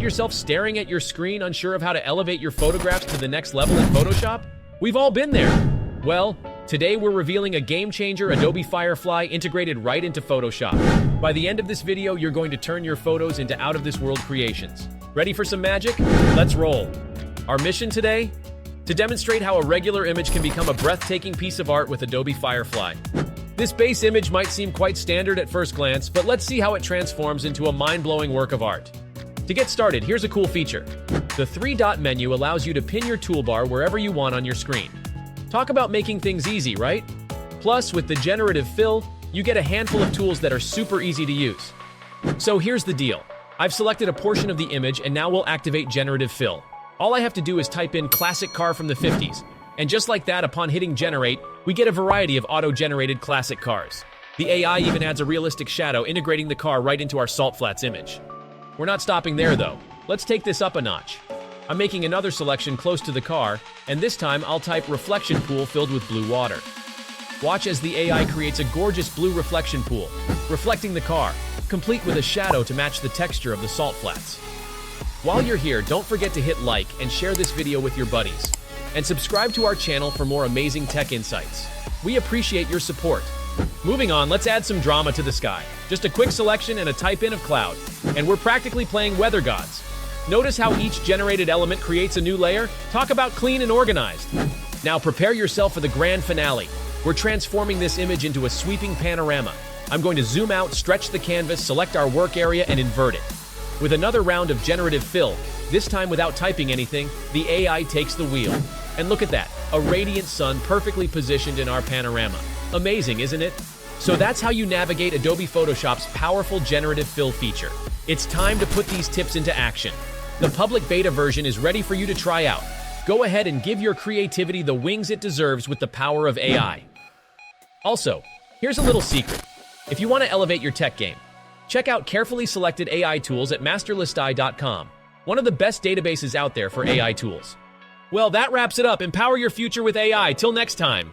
yourself staring at your screen, unsure of how to elevate your photographs to the next level in Photoshop? We've all been there. Well, today we're revealing a game-changer Adobe Firefly integrated right into Photoshop. By the end of this video, you're going to turn your photos into out-of-this-world creations. Ready for some magic? Let's roll. Our mission today? To demonstrate how a regular image can become a breathtaking piece of art with Adobe Firefly. This base image might seem quite standard at first glance, but let's see how it transforms into a mind-blowing work of art. To get started, here's a cool feature. The three-dot menu allows you to pin your toolbar wherever you want on your screen. Talk about making things easy, right? Plus, with the Generative Fill, you get a handful of tools that are super easy to use. So here's the deal. I've selected a portion of the image and now we'll activate Generative Fill. All I have to do is type in classic car from the 50s. And just like that, upon hitting generate, we get a variety of auto-generated classic cars. The AI even adds a realistic shadow, integrating the car right into our salt flats image. We're not stopping there though. Let's take this up a notch. I'm making another selection close to the car, and this time I'll type reflection pool filled with blue water. Watch as the AI creates a gorgeous blue reflection pool, reflecting the car, complete with a shadow to match the texture of the salt flats. While you're here, don't forget to hit like and share this video with your buddies. And subscribe to our channel for more amazing tech insights. We appreciate your support. Moving on, let's add some drama to the sky. Just a quick selection and a type in of cloud, and we're practically playing weather gods. Notice how each generated element creates a new layer? Talk about clean and organized. Now prepare yourself for the grand finale. We're transforming this image into a sweeping panorama. I'm going to zoom out, stretch the canvas, select our work area, and invert it. With another round of generative fill, this time without typing anything, the AI takes the wheel. And look at that, a radiant sun perfectly positioned in our panorama. Amazing, isn't it? So that's how you navigate Adobe Photoshop's powerful generative fill feature. It's time to put these tips into action. The public beta version is ready for you to try out. Go ahead and give your creativity the wings it deserves with the power of AI. Also, here's a little secret. If you want to elevate your tech game, check out carefully selected AI tools at masterlistai.com, one of the best databases out there for AI tools. Well, that wraps it up. Empower your future with AI. Till next time.